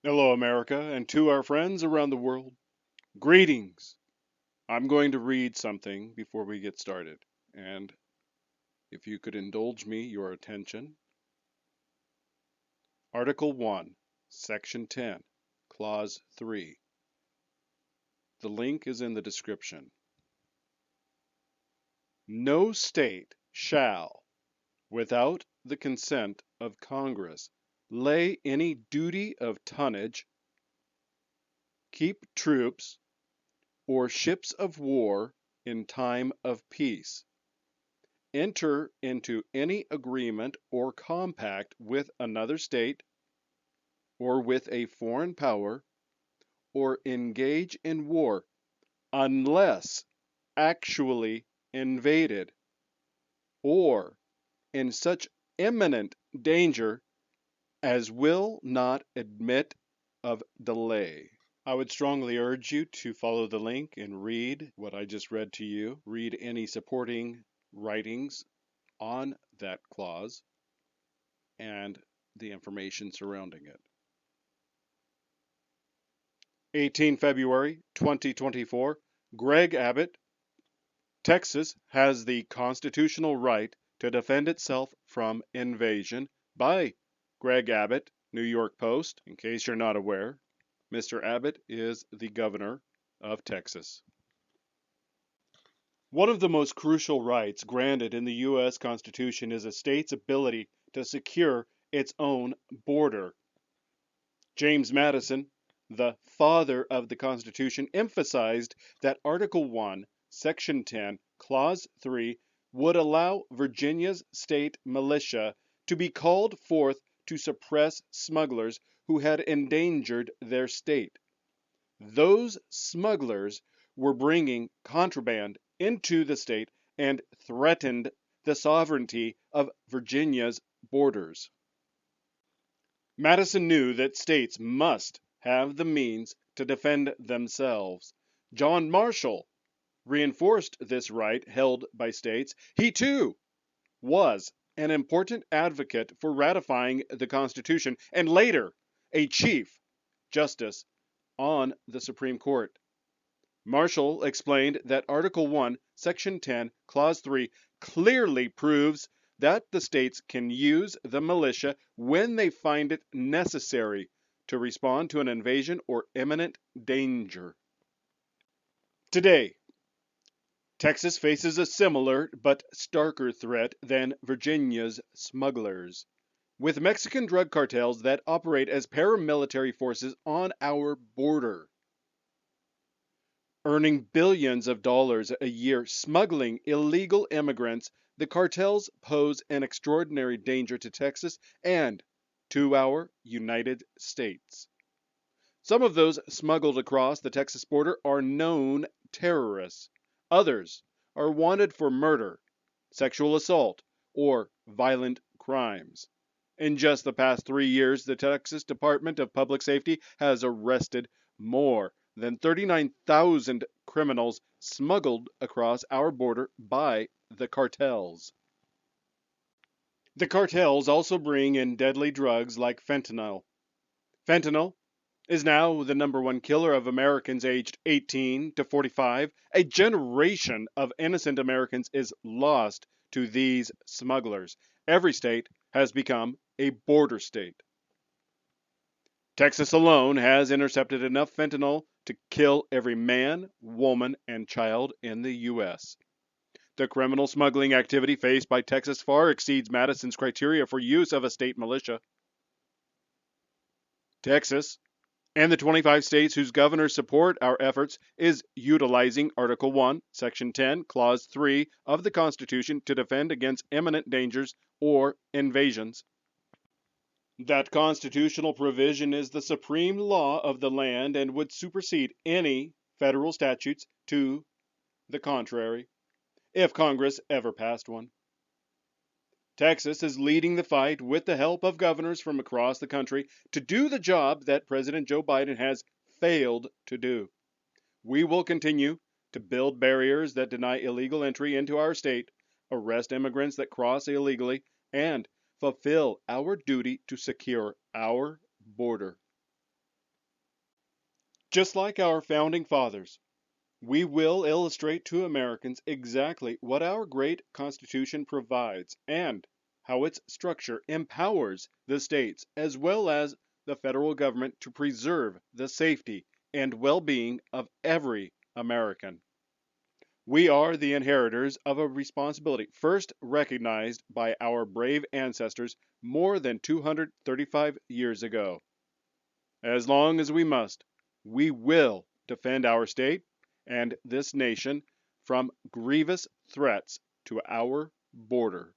Hello, America, and to our friends around the world, greetings. I'm going to read something before we get started, and if you could indulge me your attention. Article 1, Section 10, Clause 3. The link is in the description. No state shall, without the consent of Congress, lay any duty of tonnage, keep troops, or ships of war in time of peace, enter into any agreement or compact with another state, or with a foreign power, or engage in war, unless actually invaded, or in such imminent danger as will not admit of delay. I would strongly urge you to follow the link and read what I just read to you. Read any supporting writings on that clause and the information surrounding it. 18 February 2024, Greg Abbott. Texas has the constitutional right to defend itself from invasion by Greg Abbott, New York Post. In case you're not aware, Mr. Abbott is the governor of Texas. One of the most crucial rights granted in the U.S. Constitution is a state's ability to secure its own border. James Madison, the father of the Constitution, emphasized that Article 1, Section 10, Clause 3 would allow Virginia's state militia to be called forth to suppress smugglers who had endangered their state. Those smugglers were bringing contraband into the state and threatened the sovereignty of Virginia's borders. Madison knew that states must have the means to defend themselves. John Marshall reinforced this right held by states. He too was an important advocate for ratifying the Constitution and later a Chief Justice on the Supreme Court. Marshall explained that Article 1, Section 10, Clause 3 clearly proves that the states can use the militia when they find it necessary to respond to an invasion or imminent danger. Today, Texas faces a similar but starker threat than Virginia's smugglers, with Mexican drug cartels that operate as paramilitary forces on our border. Earning billions of dollars a year smuggling illegal immigrants, the cartels pose an extraordinary danger to Texas and to our United States. Some of those smuggled across the Texas border are known terrorists. Others are wanted for murder, sexual assault, or violent crimes. In just the past 3 years, the Texas Department of Public Safety has arrested more than 39,000 criminals smuggled across our border by the cartels. The cartels also bring in deadly drugs like fentanyl. Fentanyl is now the #1 killer of Americans aged 18 to 45. A generation of innocent Americans is lost to these smugglers. Every state has become a border state. Texas alone has intercepted enough fentanyl to kill every man, woman, and child in the U.S. The criminal smuggling activity faced by Texas far exceeds Madison's criteria for use of a state militia. Texas, and the 25 states whose governors support our efforts, is utilizing Article 1, Section 10, Clause 3 of the Constitution to defend against imminent dangers or invasions. That constitutional provision is the supreme law of the land and would supersede any federal statutes to the contrary, if Congress ever passed one. Texas is leading the fight with the help of governors from across the country to do the job that President Joe Biden has failed to do. We will continue to build barriers that deny illegal entry into our state, arrest immigrants that cross illegally, and fulfill our duty to secure our border. Just like our founding fathers, we will illustrate to Americans exactly what our great Constitution provides and how its structure empowers the states as well as the federal government to preserve the safety and well being of every American. We are the inheritors of a responsibility first recognized by our brave ancestors more than 235 years ago. As long as we must, we will defend our state and this nation from grievous threats to our border.